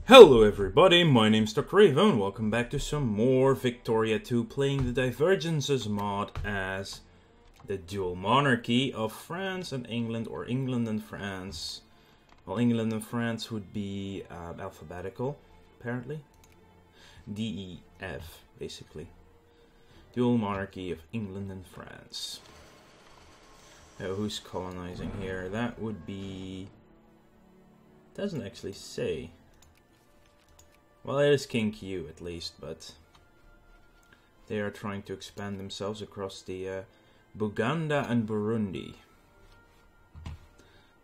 Hello everybody, my name's Dr. Raven, welcome back to some more Victoria 2 playing the Divergences mod as the dual monarchy of France and England, or England and France. Well, England and France would be alphabetical, apparently. D-E-F, basically. Dual monarchy of England and France. Now, who's colonizing here? That would be... doesn't actually say. Well, it is King Q at least, but they are trying to expand themselves across the Buganda and Burundi.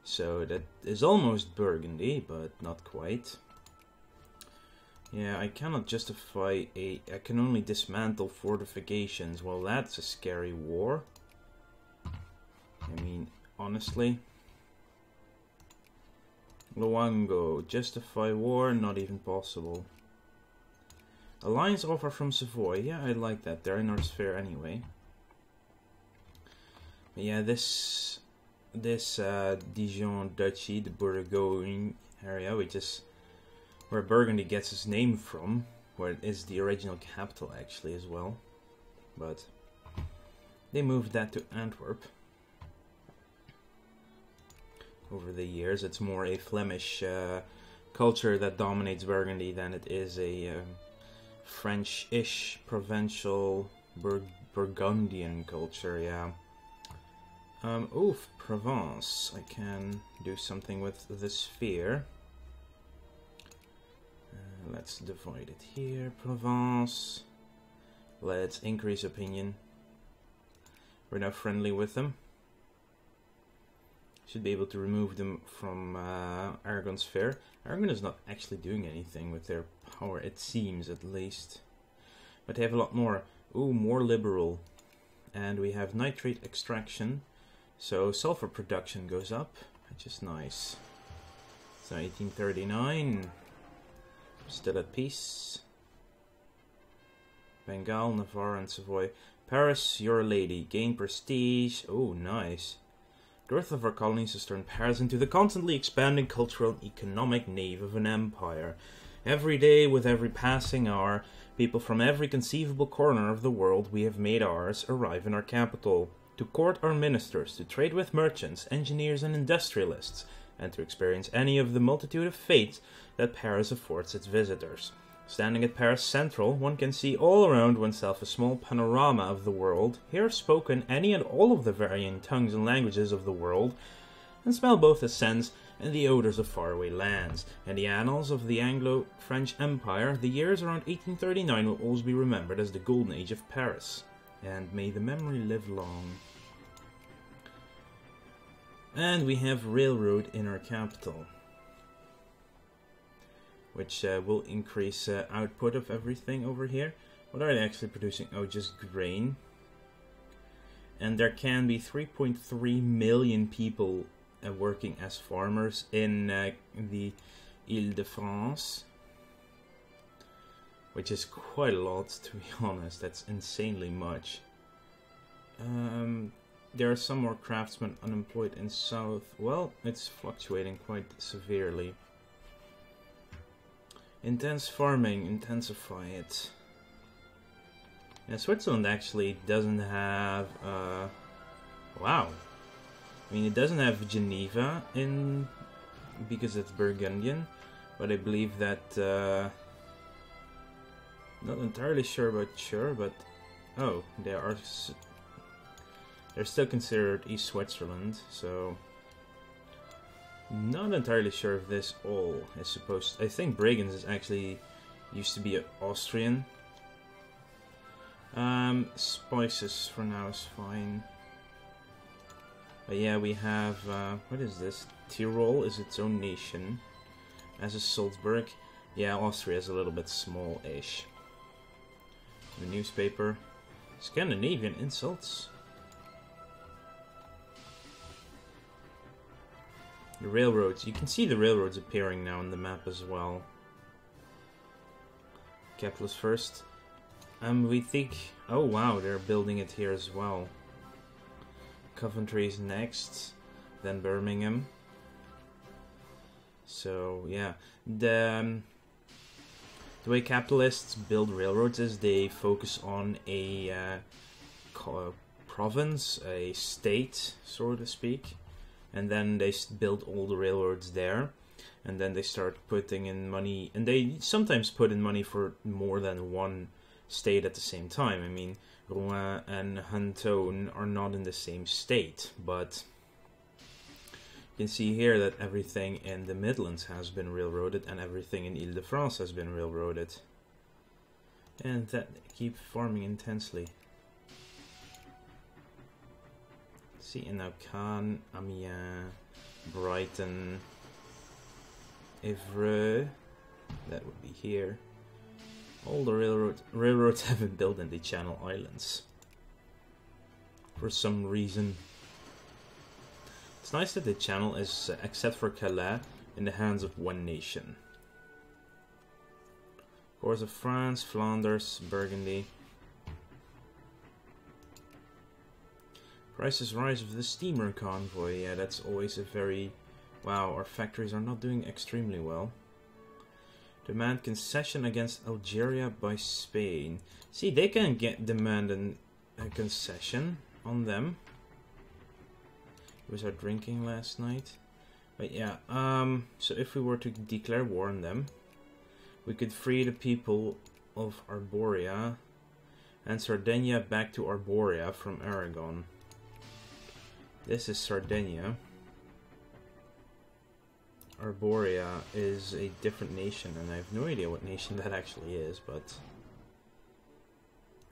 So that is almost Burgundy, but not quite. Yeah, I cannot justify I can only dismantle fortifications. Well, that's a scary war. I mean, honestly. Luango, justify war, not even possible. Alliance offer from Savoy, yeah, I like that. They're in our sphere anyway. But yeah, this Dijon Duchy, the Bourgogne area, which is where Burgundy gets its name from, where it is the original capital actually as well. But they moved that to Antwerp. Over the years, it's more a Flemish culture that dominates Burgundy than it is a French-ish provincial Burgundian culture, yeah. Oof, Provence. I can do something with the sphere. Let's divide it here. Provence. Let's increase opinion. We're now friendly with them. Should be able to remove them from Aragon's sphere. Aragon is not actually doing anything with their power, it seems at least. But they have a lot more. Ooh, more liberal. And we have nitrate extraction. So sulfur production goes up, which is nice. So 1839. Still at peace. Bengal, Navarre and Savoy. Paris, you're a lady. Gain prestige. Oh, nice. Growth of our colonies has turned Paris into the constantly expanding cultural and economic nave of an empire. Every day, with every passing hour, people from every conceivable corner of the world we have made ours arrive in our capital, to court our ministers, to trade with merchants, engineers and industrialists, and to experience any of the multitude of fates that Paris affords its visitors. Standing at Paris Central, one can see all around oneself a small panorama of the world, hear spoken any and all of the varying tongues and languages of the world, and smell both the scents and the odors of faraway lands. In the annals of the Anglo-French Empire, the years around 1839 will always be remembered as the golden age of Paris. And may the memory live long. And we have railroad in our capital, which will increase output of everything over here. What are they actually producing? Oh, just grain. And there can be 3.3 million people working as farmers in the Ile-de-France, which is quite a lot, to be honest. That's insanely much. There are some more craftsmen unemployed in South. Well, it's fluctuating quite severely. Intense farming, intensify it. Yeah, Switzerland actually doesn't have, wow. I mean, it doesn't have Geneva in, because it's Burgundian, but I believe that, not entirely sure, but, oh, they're still considered East Switzerland, so... Not entirely sure if this all is supposed to... I think Bregenz is actually used to be Austrian. Spices for now is fine. But yeah, we have... what is this? Tyrol is its own nation. As is Salzburg. Yeah, Austria is a little bit small-ish. The newspaper. Scandinavian insults. The railroads. You can see the railroads appearing now on the map as well. Capitalist first. We think... Oh wow, they're building it here as well. Coventry is next. Then Birmingham. So yeah, the The way capitalists build railroads is they focus on a province, a state, so to speak, and then they build all the railroads there, and then they start putting in money, and they sometimes put in money for more than one state at the same time. I mean, Rouen and Hantone are not in the same state, but you can see here that everything in the Midlands has been railroaded and everything in Ile-de-France has been railroaded. And that keep farming intensely. See, and now Caen, Amiens, Brighton, Évreux, that would be here. All the railroads have been built in the Channel Islands. For some reason. It's nice that the channel is, except for Calais, in the hands of one nation. Of course, of France, Flanders, Burgundy. Prices rise of the steamer convoy. Yeah, that's always a very... Wow, our factories are not doing extremely well. Demand concession against Algeria by Spain. See, they can demand a concession on them. Was our drinking last night? But yeah, so if we were to declare war on them, we could free the people of Arboria and Sardinia back to Arboria from Aragon. This is Sardinia. Arboria is a different nation, and I have no idea what nation that actually is, but...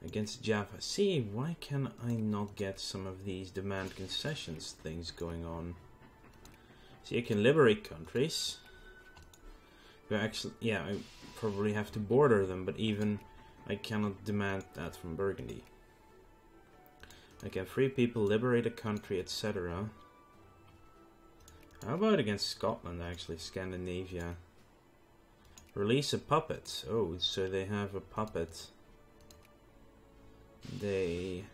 Against Java. See, why can I not get some of these demand concessions things going on? See, I can liberate countries. But actually, yeah, I probably have to border them, but even I cannot demand that from Burgundy. I can free people, liberate a country, etc. How about against Scotland, actually? Scandinavia. Release a puppet. Oh, so they have a puppet. They...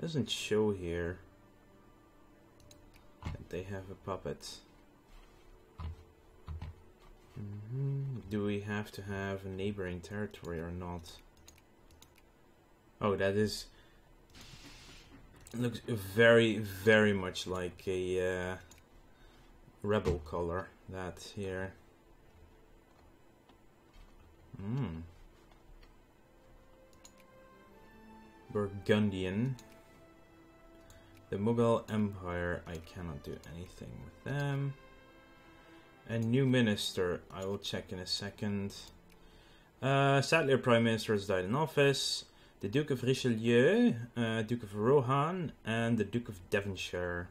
Doesn't show here that they have a puppet. Do we have to have a neighboring territory or not? Oh, that is... Looks very, very much like a rebel color, that here. Burgundian. The Mughal Empire, I cannot do anything with them. A new minister, I will check in a second. Sadly, our prime minister has died in office. The Duke of Richelieu, Duke of Rohan, and the Duke of Devonshire.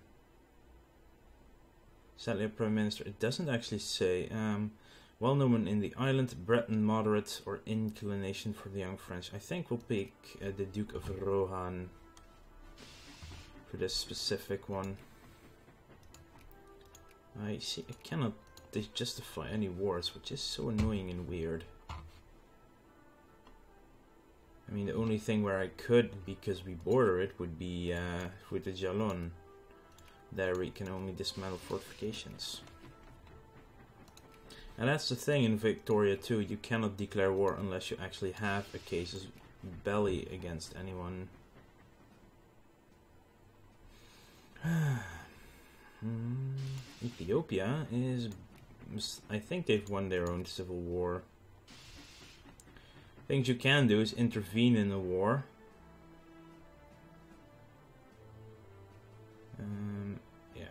Sadly, our prime minister, it doesn't actually say. Well known in the island, Breton moderate or inclination for the young French. I think we'll pick the Duke of Rohan for this specific one. I see, I cannot justify any wars, which is so annoying and weird. I mean, the only thing where I could, because we border it, would be with the Jalon. There we can only dismantle fortifications. And that's the thing in Victoria too, you cannot declare war unless you actually have a casus belli against anyone. Ethiopia is... I think they've won their own civil war. Things you can do is intervene in the war. Yeah.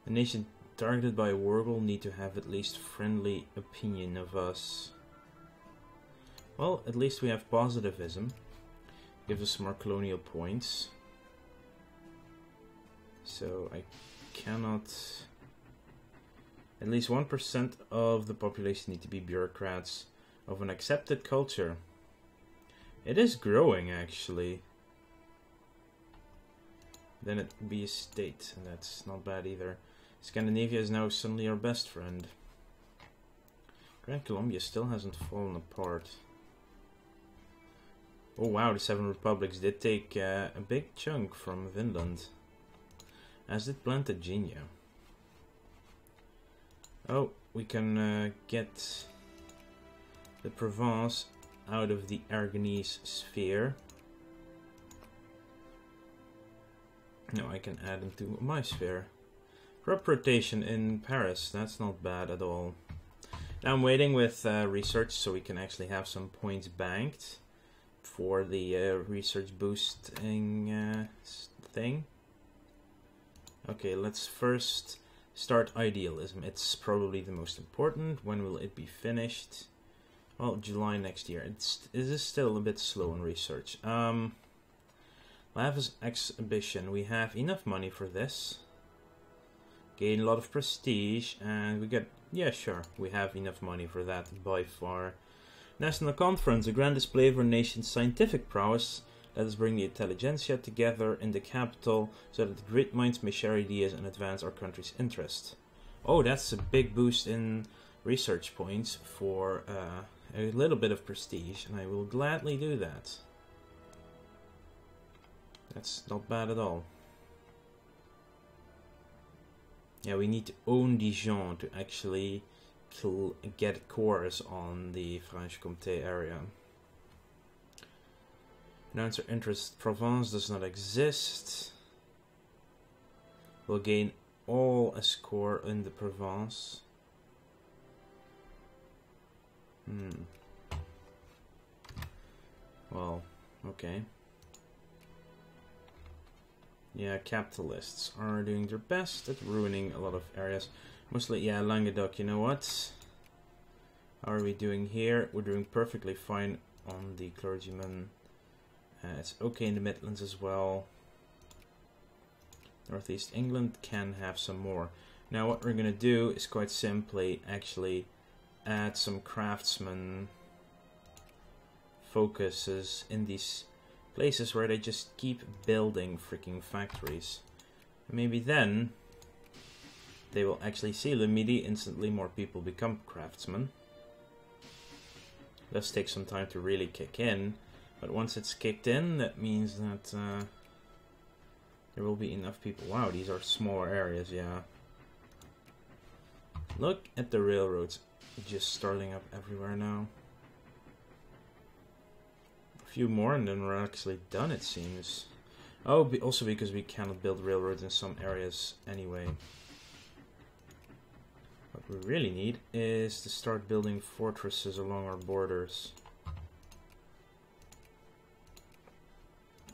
A nation targeted by a war will need to have at least friendly opinion of us. Well, at least we have positivism. Gives us more colonial points. So I cannot... At least 1% of the population need to be bureaucrats of an accepted culture. It is growing, actually. Then it would be a state, and that's not bad either. Scandinavia is now suddenly our best friend. Grand Colombia still hasn't fallen apart. Oh wow, the Seven Republics did take a big chunk from Finland. As did Plantagenet. Oh, we can get the Provence out of the Aragonese sphere. No, I can add them to my sphere. Crop rotation in Paris, that's not bad at all. Now I'm waiting with research so we can actually have some points banked for the research boosting thing. Okay, let's first start idealism. It's probably the most important. When will it be finished? Well, July next year. It is still a bit slow in research. Lavish exhibition. We have enough money for this. Gain a lot of prestige, and we get... Yeah, sure. We have enough money for that by far. National Conference. A grand display of our nation's scientific prowess. Let us bring the intelligentsia together in the capital so that the great minds may share ideas and advance our country's interest. Oh, that's a big boost in research points for a little bit of prestige, and I will gladly do that. That's not bad at all. Yeah, we need to own Dijon to actually get cores on the Franche-Comté area. Announce our interest. Provence does not exist. We'll gain all a score in the Provence. Well, okay. Yeah, capitalists are doing their best at ruining a lot of areas. Mostly, yeah, Languedoc, you know what? How are we doing here? We're doing perfectly fine on the clergyman. It's okay in the Midlands as well. Northeast England can have some more. Now what we're going to do is quite simply actually add some craftsman focuses in these places where they just keep building freaking factories. And maybe then they will actually see Le Midi, instantly more people become craftsmen. Does take some time to really kick in, but once it's kicked in, that means that there will be enough people. Wow, these are smaller areas, yeah. Look at the railroads just starting up everywhere now. A few more and then we're actually done, it seems. Oh, also because we cannot build railroads in some areas anyway. What we really need is to start building fortresses along our borders.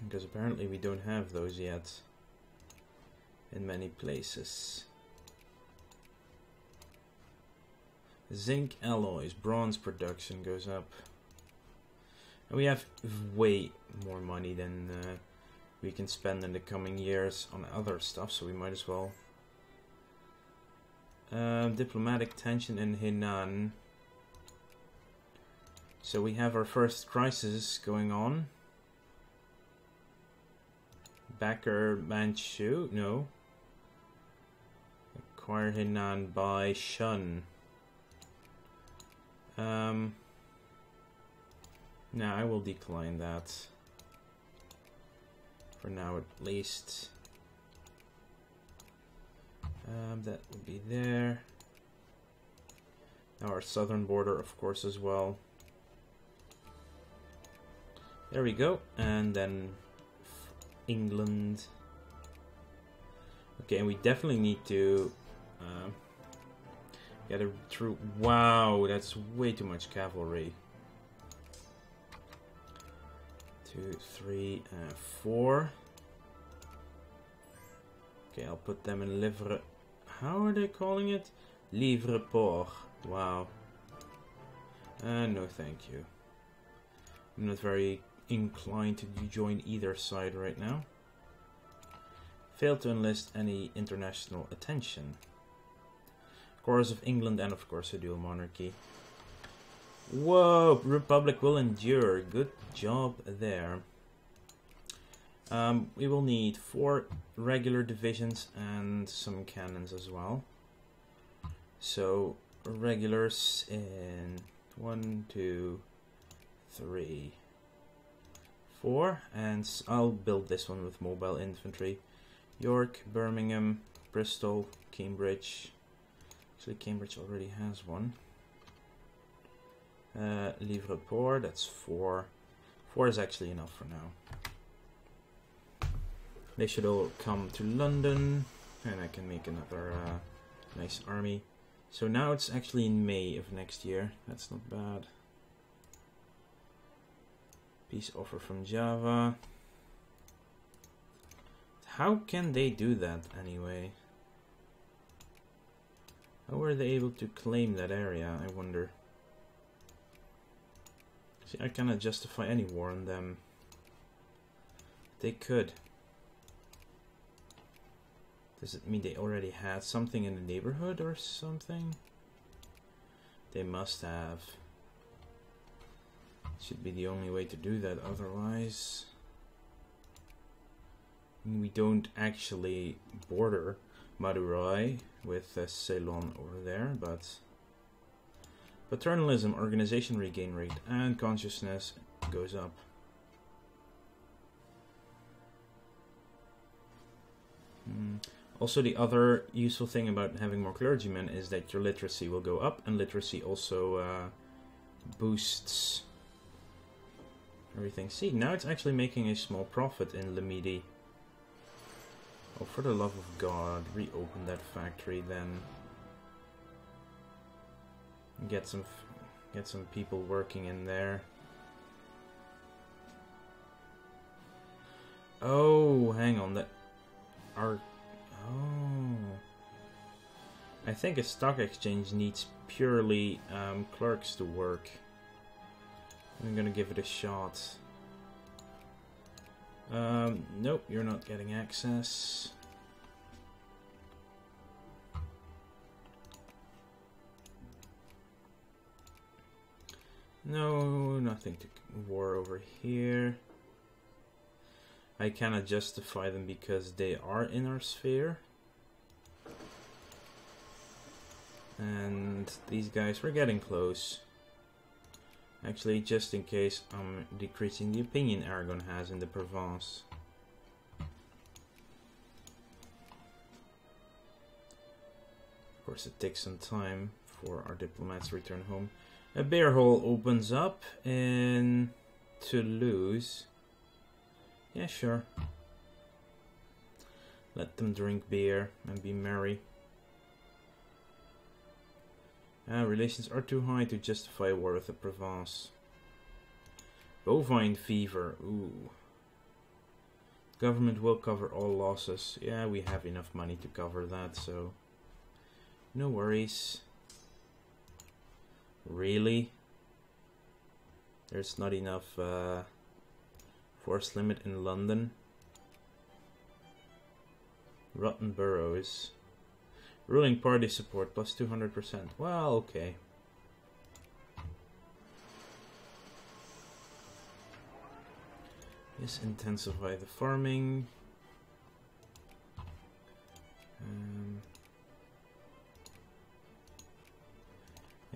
Because apparently we don't have those yet in many places. Zinc alloys, bronze production goes up. And we have way more money than we can spend in the coming years on other stuff, so we might as well. Diplomatic tension in Henan. So we have our first crisis going on. Backer Manchu, no. Acquire Henan by Shun. Now I will decline that. For now at least. That will be there. Now our southern border, of course, as well. There we go. And then England. Okay, and we definitely need to get a troop. Wow, that's way too much cavalry. 2, 3, 4. Okay, I'll put them in Livre. How are they calling it? Livre Port. Wow. No, thank you. I'm not very inclined to join either side right now. Failed to enlist any international attention. Chorus of England and of course a dual monarchy. Whoa, Republic will endure. Good job there. We will need 4 regular divisions and some cannons as well. So regulars in 1, 2, 3, 4, and I'll build this one with mobile infantry. York, Birmingham, Bristol, Cambridge. Actually, Cambridge already has one. Livre Port, that's 4. 4 is actually enough for now. They should all come to London, and I can make another nice army. So now it's actually in May of next year. That's not bad. Peace offer from Java. How can they do that anyway? How were they able to claim that area, I wonder? See, I cannot justify any war on them. They could. Does it mean they already had something in the neighborhood or something? They must have. Should be the only way to do that, otherwise... We don't actually border Madurai with Ceylon over there, but... Paternalism, organization regain rate, and consciousness goes up. Also, the other useful thing about having more clergymen is that your literacy will go up, and literacy also boosts everything. See, now it's actually making a small profit in Lemidi. Oh, for the love of God, reopen that factory then. Get some people working in there. Oh, hang on, oh. I think a stock exchange needs purely clerks to work. I'm gonna give it a shot. Nope, you're not getting access. No, nothing to war over here. I cannot justify them because they are in our sphere. And these guys, we're getting close. Actually, just in case, I'm decreasing the opinion Aragon has in the Provence. Of course, it takes some time for our diplomats to return home. A beer hall opens up in Toulouse. Yeah, sure. Let them drink beer and be merry. Relations are too high to justify a war with the Provence. Bovine fever. Ooh. Government will cover all losses. Yeah, we have enough money to cover that, so... No worries. Really? There's not enough force limit in London. Rotten boroughs. Ruling party support plus 200%. Well, okay. Yes, intensify the farming.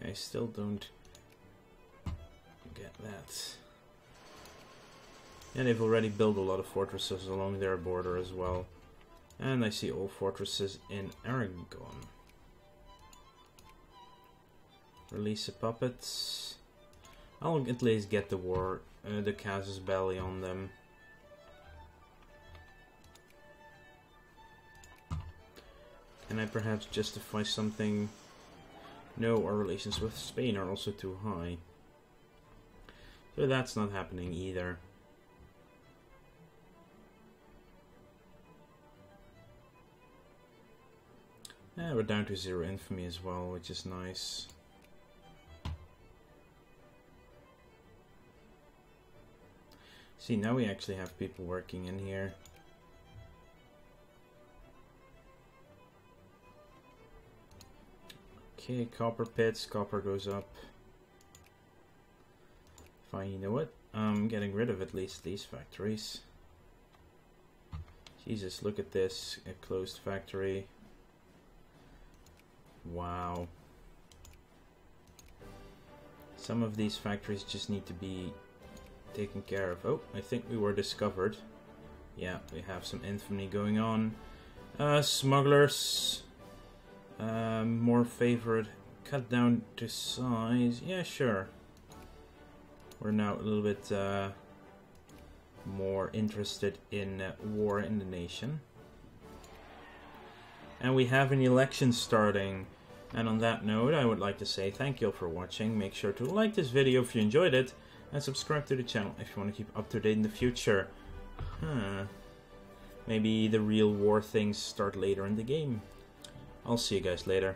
Yeah, I still don't get that. And they've already built a lot of fortresses along their border as well. And I see all fortresses in Aragon. Release the puppets. I'll at least get the war, the Casus Belli on them. Can I perhaps justify something? No, our relations with Spain are also too high. So that's not happening either. Yeah, we're down to 0 infamy as well, which is nice. See, now we actually have people working in here. Okay, copper pits, copper goes up. Fine, you know what? I'm getting rid of at least these factories. Jesus, look at this, a closed factory. Wow. Some of these factories just need to be taken care of. Oh, I think we were discovered. Yeah, we have some infamy going on. Smugglers. More favored. Cut down to size. Yeah, sure. We're now a little bit more interested in war in the nation. And we have an election starting. And on that note, I would like to say thank you all for watching. Make sure to like this video if you enjoyed it. And subscribe to the channel if you want to keep up to date in the future. Maybe the real war things start later in the game. I'll see you guys later.